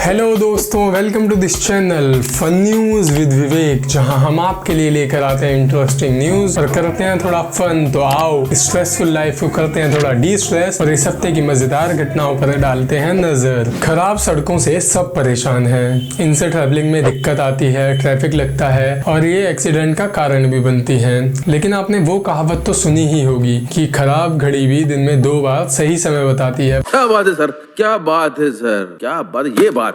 Hello दोस्तों, welcome to this channel fun news with Vivek, जहां हम आपके लिए लेकर आते हैं इंटरेस्टिंग न्यूज और करते हैं थोड़ा फन। तो आओ स्ट्रेसफुल लाइफ को करते हैं थोड़ा डी स्ट्रेस और इस हफ्ते की मजेदार घटनाओं पर डालते हैं नजर। खराब सड़कों से सब परेशान हैं। इनसे ट्रैवलिंग में दिक्कत आती है, ट्रैफिक लगता है और ये एक्सीडेंट का कारण भी बनती है। लेकिन आपने वो कहावत तो सुनी ही होगी कि खराब घड़ी भी दिन में 2 बार सही समय बताती है। क्या बात है सर, क्या बात है सर, क्या बात, ये बात है।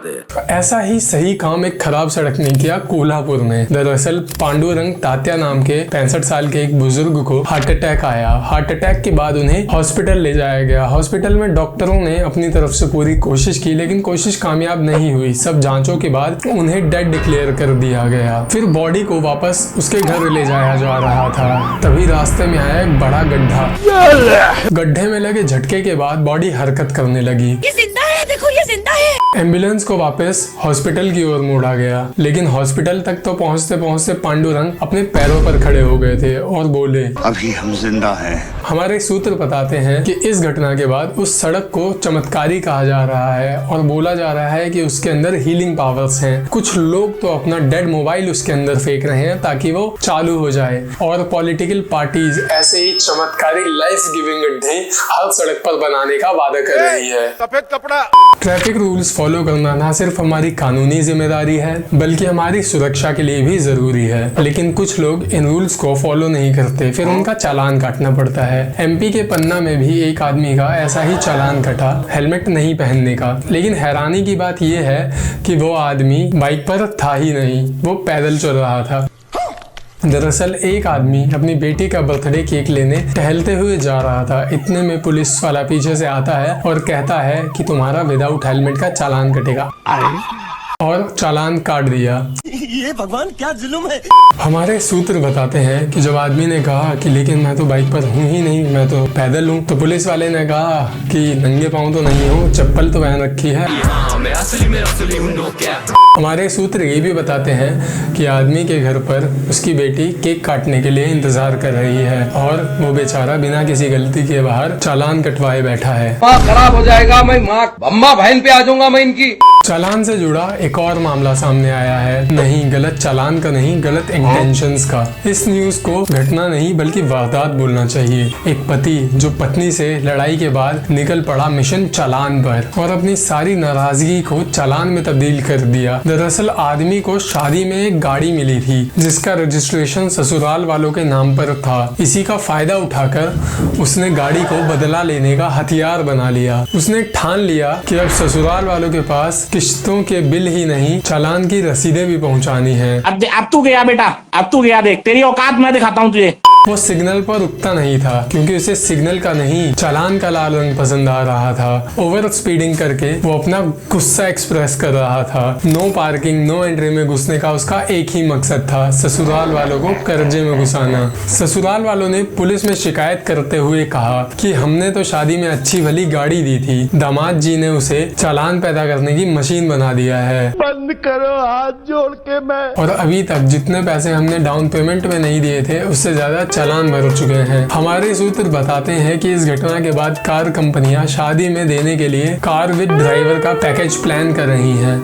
ऐसा ही सही काम एक खराब सड़क ने किया कोल्हापुर में। दरअसल पांडुरंग तात्या नाम के 65 साल के एक बुजुर्ग को हार्ट अटैक आया। हार्ट अटैक के बाद उन्हें हॉस्पिटल ले जाया गया। हॉस्पिटल में डॉक्टरों ने अपनी तरफ से पूरी कोशिश की, लेकिन कोशिश कामयाब नहीं हुई। सब जांचों के बाद उन्हें डेड डिक्लेयर कर दिया गया। फिर बॉडी को वापस उसके घर ले जाया जा रहा था, तभी रास्ते में आया एक बड़ा गड्ढा। गड्ढे में लगे झटके के बाद बॉडी हरकत करने लगी। जिंदा है, देखो ये जिंदा है। एम्बुलेंस को वापस हॉस्पिटल की ओर मोड़ा गया, लेकिन हॉस्पिटल तक तो पहुंचते पहुंचते पांडुरंग अपने पैरों पर खड़े हो गए थे और बोले, अभी हम जिंदा हैं। हमारे सूत्र बताते हैं कि इस घटना के बाद उस सड़क को चमत्कारी कहा जा रहा है और बोला जा रहा है कि उसके अंदर हीलिंग पावर्स हैं। कुछ लोग तो अपना डेड मोबाइल उसके अंदर फेंक रहे हैं ताकि वो चालू हो जाए। और पॉलिटिकल पार्टीज ऐसे ही चमत्कारी लाइफ गिविंग गड्ढे हर सड़क पर बनाने का वादा कर रही है। सफेद कपड़ा। ट्रैफिक रूल्स फॉलो करना ना सिर्फ हमारी कानूनी जिम्मेदारी है, बल्कि हमारी सुरक्षा के लिए भी जरूरी है। लेकिन कुछ लोग इन रूल्स को फॉलो नहीं करते, फिर उनका चालान काटना पड़ता है। एमपी के पन्ना में भी एक आदमी का ऐसा ही चालान कटा, हेलमेट नहीं पहनने का। लेकिन हैरानी की बात यह है कि वो आदमी बाइक पर था ही नहीं, वो पैदल चल रहा था। दरअसल एक आदमी अपनी बेटी का बर्थडे केक लेने टहलते हुए जा रहा था। इतने में पुलिस वाला पीछे से आता है और कहता है कि तुम्हारा विदाउट हेलमेट का चालान कटेगा, और चालान काट दिया। ये भगवान क्या जुल्म है। हमारे सूत्र बताते हैं कि जब आदमी ने कहा कि लेकिन मैं तो बाइक पर हूँ ही नहीं, मैं तो पैदल हूँ, तो पुलिस वाले ने कहा कि नंगे पाँव तो नहीं हो, चप्पल तो पहन रखी है। हमारे सूत्र ये भी बताते हैं कि आदमी के घर पर उसकी बेटी केक काटने के लिए इंतजार कर रही है और वो बेचारा बिना किसी गलती के बाहर चालान कटवाए बैठा है। खराब हो जाएगा, मैं माँ अम्मा बहन पे आ जाऊंगा मैं इनकी। चालान से जुड़ा एक और मामला सामने आया है। नहीं, गलत चालान का नहीं, गलत इंटेंशंस का। इस न्यूज को घटना नहीं बल्कि वारदात बोलना चाहिए। एक पति जो पत्नी से लड़ाई के बाद निकल पड़ा मिशन चालान पर और अपनी सारी नाराजगी को चालान में तब्दील कर दिया। दरअसल आदमी को शादी में एक गाड़ी मिली थी जिसका रजिस्ट्रेशन ससुराल वालों के नाम पर था। इसी का फायदा उठाकर उसने गाड़ी को बदला लेने का हथियार बना लिया। उसने ठान लिया कि अब ससुराल वालों के पास किश्तों के बिल ही नहीं, चालान की रसीदें भी पहुंचानी है। अब तू गया बेटा, अब तू गया, देख तेरी औकात मैं दिखाता हूँ तुझे। वो सिग्नल पर रुकता नहीं था क्योंकि उसे सिग्नल का नहीं, चालान का लाल रंग पसंद आ रहा था। ओवर स्पीडिंग करके वो अपना गुस्सा एक्सप्रेस कर रहा था। नो पार्किंग, नो एंट्री में घुसने का उसका एक ही मकसद था, ससुराल वालों को कर्जे में घुसाना। ससुराल वालों ने पुलिस में शिकायत करते हुए कहा कि हमने तो शादी में अच्छी भली गाड़ी दी थी, दामाद जी ने उसे चालान पैदा करने की मशीन बना दिया है। बंद करो हाथ जोड़ के मैं। और अभी तक जितने पैसे हमने डाउन पेमेंट में नहीं दिए थे उससे ज्यादा चालान भर चुके हैं। हमारे सूत्र बताते हैं कि इस घटना के बाद कार कंपनियां शादी में देने के लिए कार विद ड्राइवर का पैकेज प्लान कर रही हैं।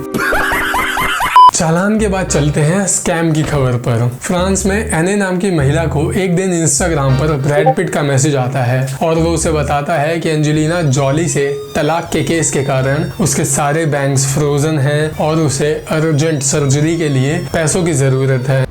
चालान के बाद चलते हैं स्कैम की खबर पर। फ्रांस में एने नाम की महिला को एक दिन इंस्टाग्राम पर ब्रैड पिट का मैसेज आता है और वो उसे बताता है कि एंजेलिना जॉली से तलाक के केस के कारण उसके सारे बैंक्स फ्रोजन हैं और उसे अर्जेंट सर्जरी के लिए पैसों की जरूरत है।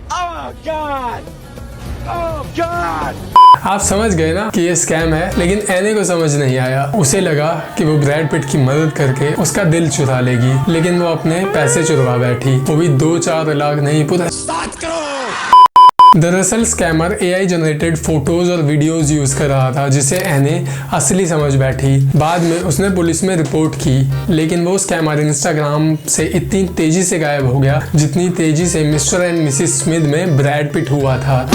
आप समझ गए ना कि ये स्कैम है, लेकिन एने को समझ नहीं आया। उसे लगा कि वो ब्रैड पिट की मदद करके उसका दिल चुरा लेगी, लेकिन वो अपने पैसे चुरवा बैठी, वो भी 2-4 लाख नहीं, पूरा 7 करोड़। दरअसल स्कैमर एआई जनरेटेड फोटोज और वीडियोस यूज कर रहा था जिसे एने असली समझ बैठी। बाद में उसने पुलिस में रिपोर्ट की, लेकिन वो स्कैमर इंस्टाग्राम से इतनी तेजी से गायब हो गया जितनी तेजी से मिस्टर एंड मिसेस स्मिथ में ब्रैड पिट हुआ था।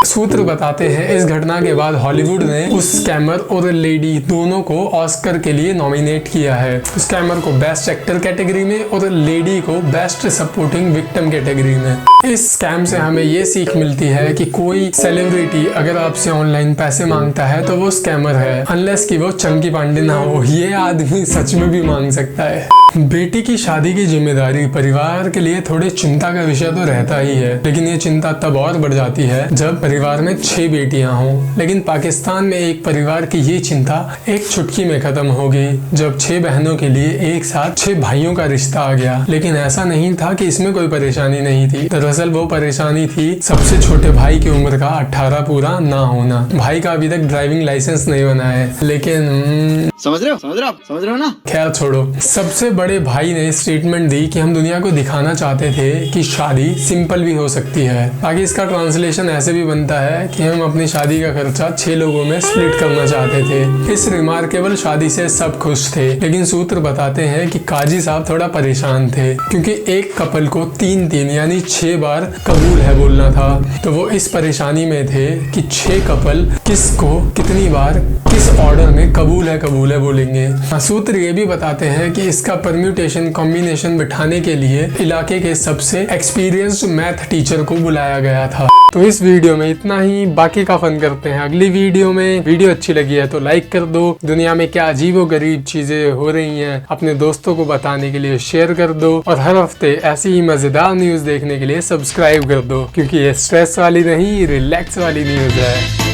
सूत्र बताते हैं इस घटना के बाद हॉलीवुड ने उस स्कैमर और लेडी दोनों को ऑस्कर के लिए नॉमिनेट किया है। स्कैमर को बेस्ट एक्टर कैटेगरी में और लेडी को बेस्ट सपोर्टिंग विक्टिम कैटेगरी में। इस स्कैम से हमें ये सीख मिलती है कि कोई सेलिब्रिटी अगर आपसे ऑनलाइन पैसे मांगता है तो वो स्कैमर है, अनलेस कि वो चंकी पांडे ना हो। ये आदमी सच में भी मांग सकता है। बेटी की शादी की जिम्मेदारी परिवार के लिए थोड़ी चिंता का विषय तो रहता ही है, लेकिन ये चिंता तब और बढ़ जाती है जब परिवार में 6 बेटियां हों। लेकिन पाकिस्तान में एक परिवार की ये चिंता एक चुटकी में खत्म होगी जब 6 बहनों के लिए एक साथ 6 भाइयों का रिश्ता आ गया। लेकिन ऐसा नहीं था कि इसमें कोई परेशानी नहीं थी। दरअसल वो परेशानी थी सबसे छोटे भाई की उम्र का 18 पूरा ना होना। भाई का अभी तक ड्राइविंग लाइसेंस नहीं बना है, लेकिन समझ रहे हो ना। खैर छोड़ो। सबसे बड़े भाई ने स्टेटमेंट दी कि हम दुनिया को दिखाना चाहते थे कि शादी सिंपल भी हो सकती है। आगे इसका ट्रांसलेशन ऐसे भी बनता है कि हम अपनी शादी का खर्चा 6 लोगों में स्प्लिट करना चाहते थे। इस रिमार्केबल शादी से सब खुश थे, लेकिन सूत्र बताते हैं कि काजी साहब थोड़ा परेशान थे क्योंकि एक कपल को 3 यानी 6 बार कबूल है बोलना था। तो वो इस परेशानी में थे कि 6 कपल किसको कितनी बार किस ऑर्डर में कबूल है बोलेंगे। सूत्र ये भी बताते हैं कि इसका परम्यूटेशन कॉम्बिनेशन बिठाने के लिए इलाके के सबसे एक्सपीरियंस्ड मैथ टीचर को बुलाया गया था। तो इस वीडियो में इतना ही, बाकी का फन करते हैं अगली वीडियो में। वीडियो अच्छी लगी है तो लाइक कर दो। दुनिया में क्या अजीबोगरीब चीजें हो रही हैं अपने दोस्तों को बताने के लिए शेयर कर दो, और हर हफ्ते ऐसी ही मजेदार न्यूज देखने के लिए सब्सक्राइब कर दो, क्योंकि ये स्ट्रेस वाली नहीं रिलैक्स वाली न्यूज है।